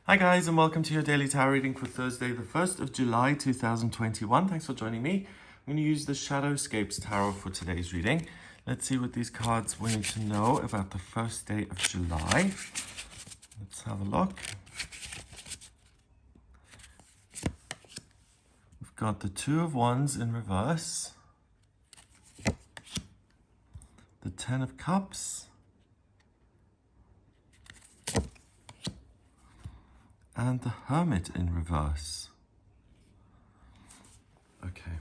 Hi guys, and welcome to your daily tarot reading for Thursday, the 1st of July 2021. Thanks for joining me. I'm going to use the Shadowscapes Tarot for today's reading. Let's see what these cards want to know about the first day of July. Let's have a look. We've got the Two of Wands in reverse, the Ten of Cups, and the Hermit in reverse. Okay.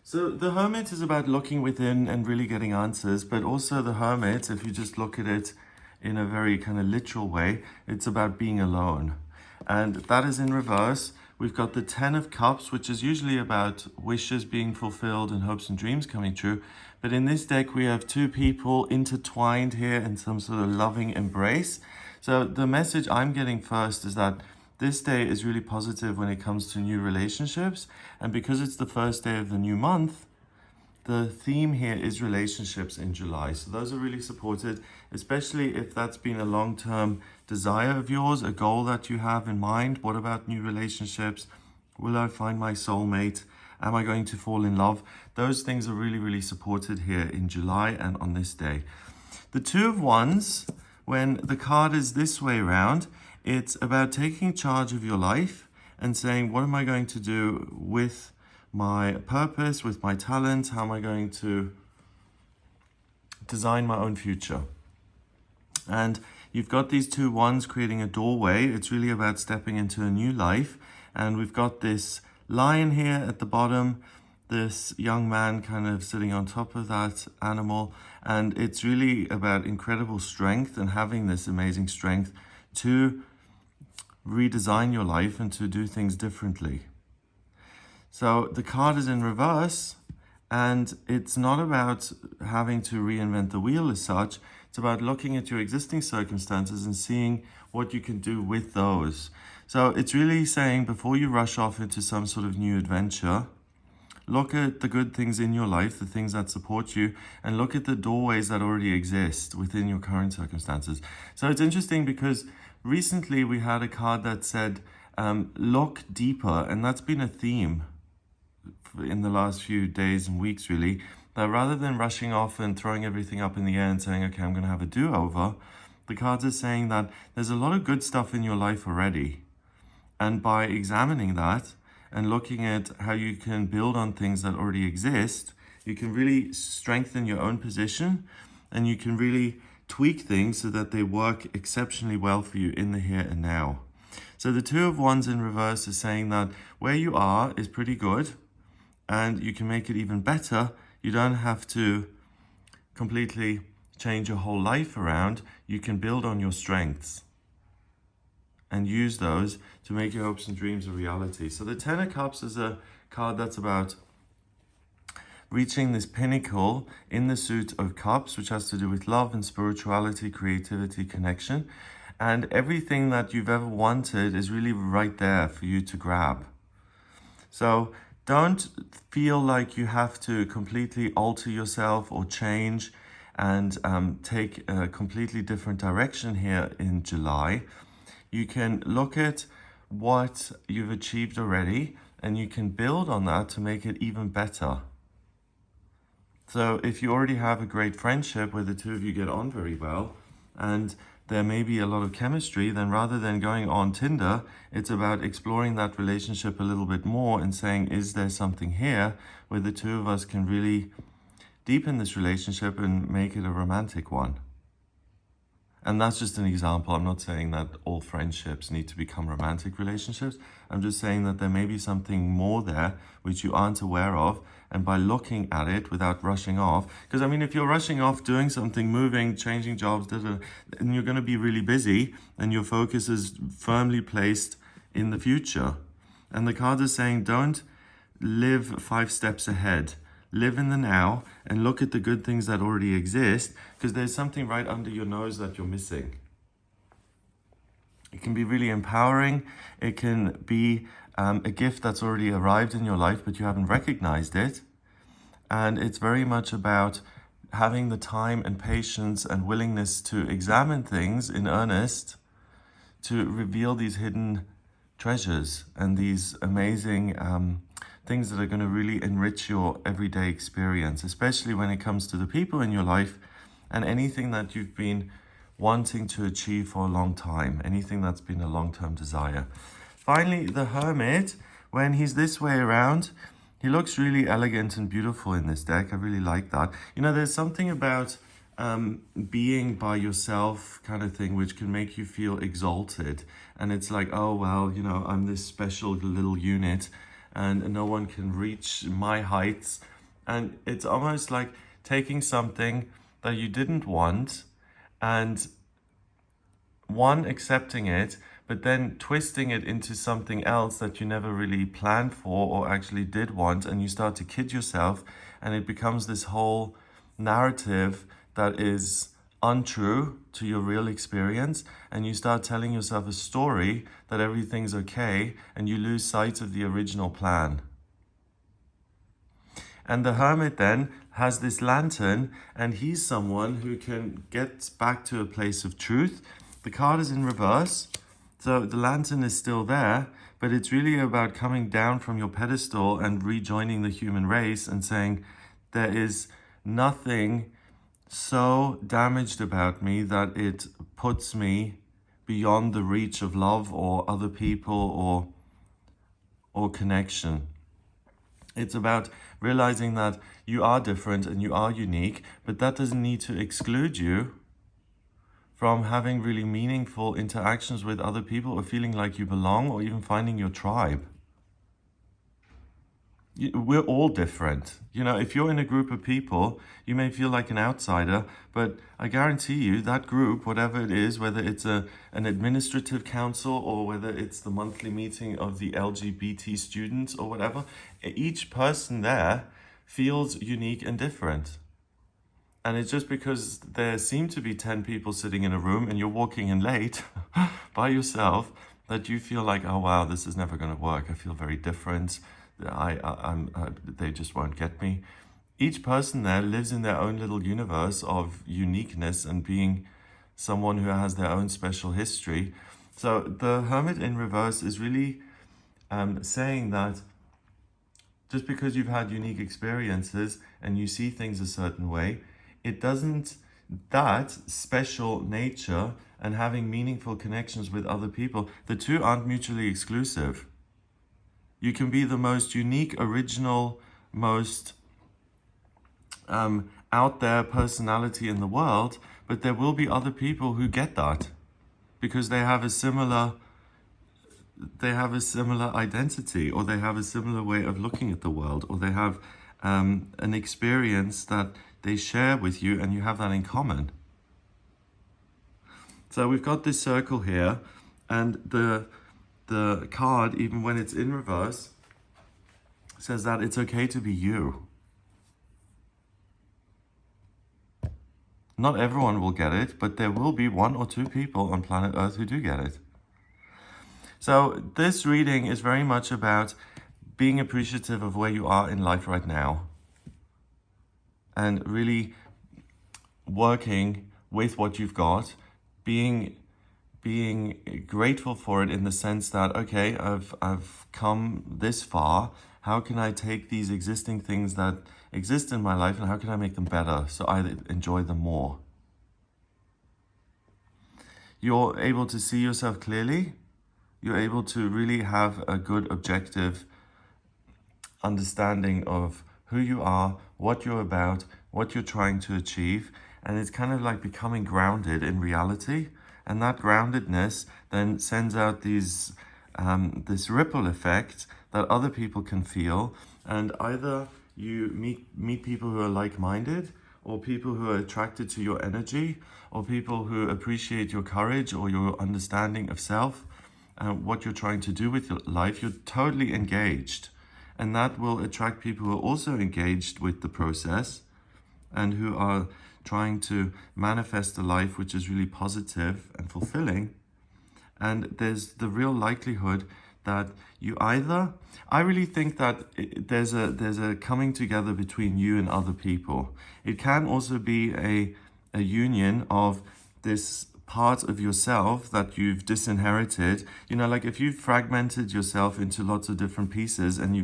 So the Hermit is about looking within and really getting answers, but also the Hermit, if you just look at it in a very kind of literal way, it's about being alone. And that is in reverse. We've got the Ten of Cups, which is usually about wishes being fulfilled and hopes and dreams coming true. But in this deck, we have two people intertwined here in some sort of loving embrace. So the message I'm getting first is that this day is really positive when it comes to new relationships. And because it's the first day of the new month, the theme here is relationships in July. So those are really supported, especially if that's been a long-term desire of yours, a goal that you have in mind. What about new relationships? Will I find my soulmate? Am I going to fall in love? Those things are really, really supported here in July and on this day. The Two of Wands, when the card is this way around, it's about taking charge of your life and saying, what am I going to do with my purpose, with my talent? How am I going to design my own future? And you've got these two wands creating a doorway. It's really about stepping into a new life. And we've got this lion here at the bottom, this young man kind of sitting on top of that animal. And it's really about incredible strength and having this amazing strength to redesign your life and to do things differently. So the card is in reverse, and it's not about having to reinvent the wheel as such. It's about looking at your existing circumstances and seeing what you can do with those. So it's really saying, before you rush off into some sort of new adventure, look at the good things in your life, the things that support you, and look at the doorways that already exist within your current circumstances. So it's interesting because recently we had a card that said, look deeper, and that's been a theme in the last few days and weeks, really, that rather than rushing off and throwing everything up in the air and saying, okay, I'm going to have a do-over, the cards are saying that there's a lot of good stuff in your life already. And by examining that and looking at how you can build on things that already exist, you can really strengthen your own position, and you can really tweak things so that they work exceptionally well for you in the here and now. So the Two of Wands in reverse is saying that where you are is pretty good, and you can make it even better. You don't have to completely change your whole life around. You can build on your strengths and use those to make your hopes and dreams a reality. So the Ten of Cups is a card that's about reaching this pinnacle in the suit of cups, which has to do with love and spirituality, creativity, connection. And everything that you've ever wanted is really right there for you to grab. So don't feel like you have to completely alter yourself or change and take a completely different direction here in July. You can look at what you've achieved already, and you can build on that to make it even better. So if you already have a great friendship where the two of you get on very well, and there may be a lot of chemistry, then rather than going on Tinder, it's about exploring that relationship a little bit more and saying, is there something here where the two of us can really deepen this relationship and make it a romantic one? And that's just an example. I'm not saying that all friendships need to become romantic relationships. I'm just saying that there may be something more there which you aren't aware of. And by looking at it without rushing off, because I mean, if you're rushing off doing something, moving, changing jobs, and you're going to be really busy and your focus is firmly placed in the future. And the card is saying, don't live 5 steps ahead. Live in the now and look at the good things that already exist, because there's something right under your nose that you're missing. It can be really empowering. It can be a gift that's already arrived in your life, but you haven't recognized it. And it's very much about having the time and patience and willingness to examine things in earnest to reveal these hidden treasures and these amazing things that are going to really enrich your everyday experience, especially when it comes to the people in your life and anything that you've been wanting to achieve for a long time, anything that's been a long-term desire. Finally, the Hermit, when he's this way around, he looks really elegant and beautiful in this deck. I really like that. You know, there's something about being by yourself kind of thing which can make you feel exalted. And it's like, oh, well, you know, I'm this special little unit and no one can reach my heights. And it's almost like taking something that you didn't want and accepting it, but then twisting it into something else that you never really planned for or actually did want, and you start to kid yourself, and it becomes this whole narrative that is untrue to your real experience, and you start telling yourself a story that everything's okay, and you lose sight of the original plan. And the Hermit then has this lantern, and he's someone who can get back to a place of truth. The card is in reverse, so the lantern is still there, but it's really about coming down from your pedestal and rejoining the human race and saying, there is nothing so damaged about me that it puts me beyond the reach of love or other people or connection. It's about realizing that you are different and you are unique, but that doesn't need to exclude you from having really meaningful interactions with other people or feeling like you belong or even finding your tribe. We're all different. You know, if you're in a group of people, you may feel like an outsider, but I guarantee you that group, whatever it is, whether it's an administrative council or whether it's the monthly meeting of the LGBT students or whatever, each person there feels unique and different. And it's just because there seem to be 10 people sitting in a room and you're walking in late by yourself that you feel like, oh, wow, this is never going to work. I feel very different. They just won't get me. Each person there lives in their own little universe of uniqueness and being someone who has their own special history. So the Hermit in reverse is really saying that just because you've had unique experiences and you see things a certain way, it doesn't, that special nature and having meaningful connections with other people, the two aren't mutually exclusive. You can be the most unique, original, most out there personality in the world, but there will be other people who get that because they have a similar identity, or they have a similar way of looking at the world, or they have an experience that they share with you and you have that in common. So we've got this circle here, and the card, even when it's in reverse, says that it's okay to be you. Not everyone will get it, but there will be 1 or 2 people on planet Earth who do get it. So this reading is very much about being appreciative of where you are in life right now and really working with what you've got, being grateful for it in the sense that, okay, I've come this far. How can I take these existing things that exist in my life and how can I make them better so I enjoy them more? You're able to see yourself clearly. You're able to really have a good objective understanding of who you are, what you're about, what you're trying to achieve. And it's kind of like becoming grounded in reality. And that groundedness then sends out these this ripple effect that other people can feel. And either you meet people who are like-minded, or people who are attracted to your energy, or people who appreciate your courage or your understanding of self, what you're trying to do with your life. You're totally engaged. And that will attract people who are also engaged with the process and who are trying to manifest a life which is really positive and fulfilling. And there's the real likelihood that you either, I really think that there's a coming together between you and other people. It can also be a union of this part of yourself that you've disinherited. You know, like if you've fragmented yourself into lots of different pieces and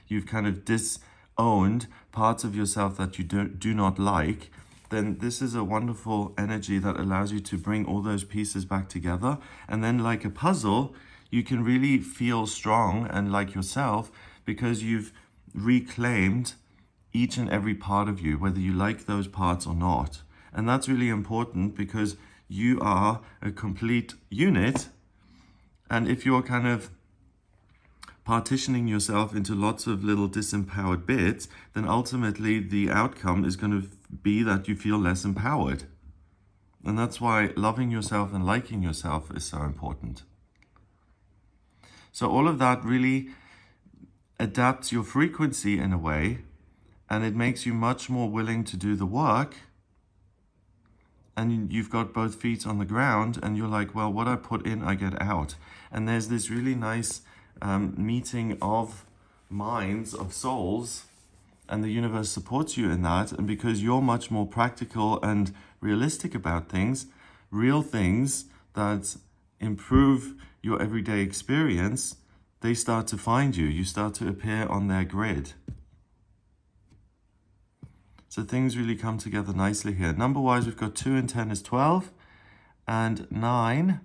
you've kind of disowned parts of yourself that you do not like, then this is a wonderful energy that allows you to bring all those pieces back together. And then like a puzzle, you can really feel strong and like yourself because you've reclaimed each and every part of you, whether you like those parts or not. And that's really important because you are a complete unit. And if you're kind of partitioning yourself into lots of little disempowered bits, then ultimately the outcome is going to be that you feel less empowered. And that's why loving yourself and liking yourself is so important. So all of that really adapts your frequency in a way, and it makes you much more willing to do the work. And you've got both feet on the ground and you're like, well, what I put in, I get out. And there's this really nice meeting of minds, of souls, and the universe supports you in that. And because you're much more practical and realistic about things, real things that improve your everyday experience, they start to find you. You start to appear on their grid. So things really come together nicely here. Number-wise, we've got 2 and 10 is 12, and 9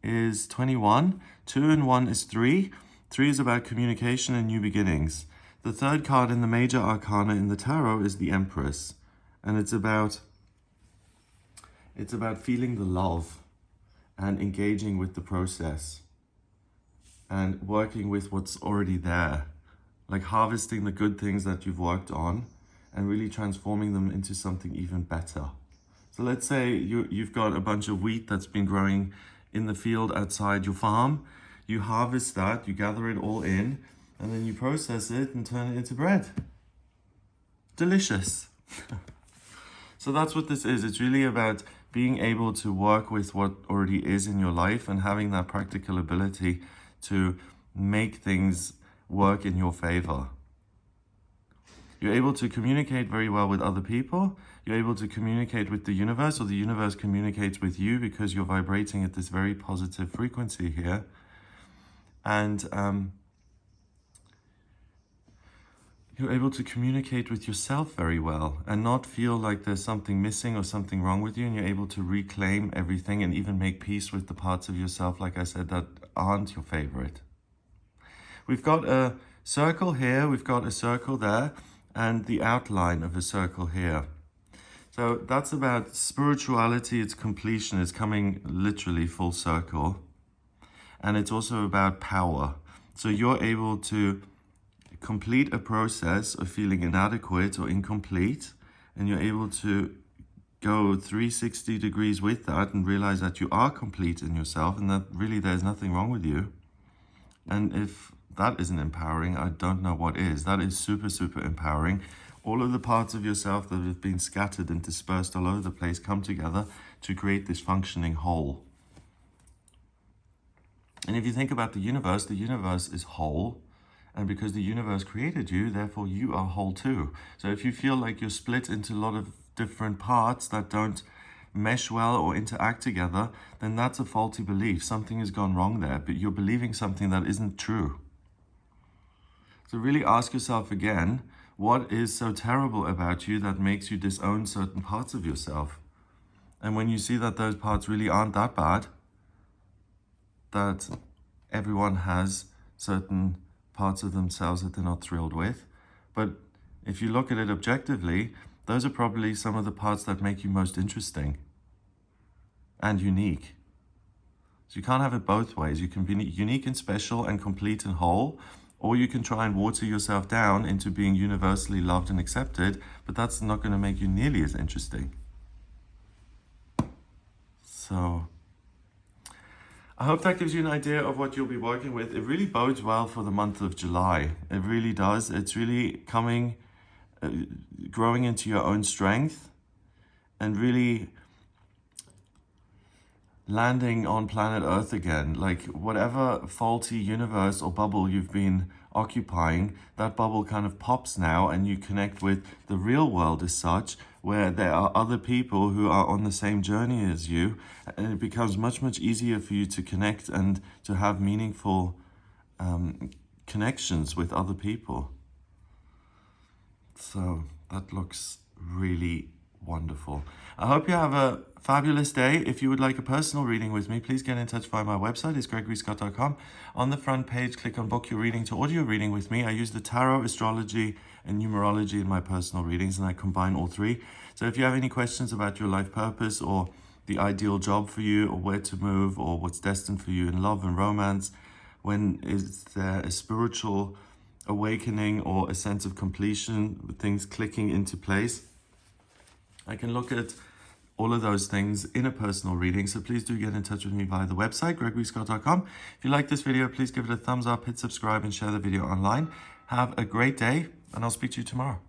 is 21. 2 and 1 is 3. 3 is about communication and new beginnings. The third card in the major arcana in the tarot is the Empress, and it's about feeling the love and engaging with the process and working with what's already there, like harvesting the good things that you've worked on and really transforming them into something even better. So let's say you've got a bunch of wheat that's been growing in the field outside your farm. You harvest that, you gather it all in, and then you process it and turn it into bread. Delicious. So that's what this is. It's really about being able to work with what already is in your life and having that practical ability to make things work in your favor. You're able to communicate very well with other people. You're able to communicate with the universe, or the universe communicates with you because you're vibrating at this very positive frequency here. And you're able to communicate with yourself very well and not feel like there's something missing or something wrong with you. And you're able to reclaim everything and even make peace with the parts of yourself, like I said, that aren't your favorite. We've got a circle here, we've got a circle there, and the outline of a circle here. So that's about spirituality, its completion, it's coming literally full circle. And it's also about power. So you're able to complete a process of feeling inadequate or incomplete, and you're able to go 360 degrees with that and realize that you are complete in yourself and that really there's nothing wrong with you. And if that isn't empowering, I don't know what is. That is super, super empowering. All of the parts of yourself that have been scattered and dispersed all over the place come together to create this functioning whole. And if you think about the universe is whole. And because the universe created you, therefore you are whole too. So if you feel like you're split into a lot of different parts that don't mesh well or interact together, then that's a faulty belief. Something has gone wrong there, but you're believing something that isn't true. So really ask yourself again, what is so terrible about you that makes you disown certain parts of yourself? And when you see that those parts really aren't that bad, that everyone has certain parts of themselves that they're not thrilled with, but if you look at it objectively, those are probably some of the parts that make you most interesting and unique. So you can't have it both ways. You can be unique and special and complete and whole, or you can try and water yourself down into being universally loved and accepted, but that's not going to make you nearly as interesting. So I hope that gives you an idea of what you'll be working with. It really bodes well for the month of July. It really does. It's really coming, growing into your own strength and really landing on planet Earth again. Like whatever faulty universe or bubble you've been occupying, that bubble kind of pops now, and you connect with the real world as such, where there are other people who are on the same journey as you, and it becomes much, much easier for you to connect and to have meaningful connections with other people. So that looks really wonderful. I hope you have a fabulous day. If you would like a personal reading with me, please get in touch via my website. It's gregoryscott.com. On the front page, click on book your reading to audio reading with me. I use the tarot, astrology, and numerology in my personal readings, and I combine all three. So if you have any questions about your life purpose, or the ideal job for you, or where to move, or what's destined for you in love and romance, when is there a spiritual awakening or a sense of completion, things clicking into place, I can look at all of those things in a personal reading. So please do get in touch with me via the website, gregoryscott.com. If you like this video, please give it a thumbs up, hit subscribe, and share the video online. Have a great day, and I'll speak to you tomorrow.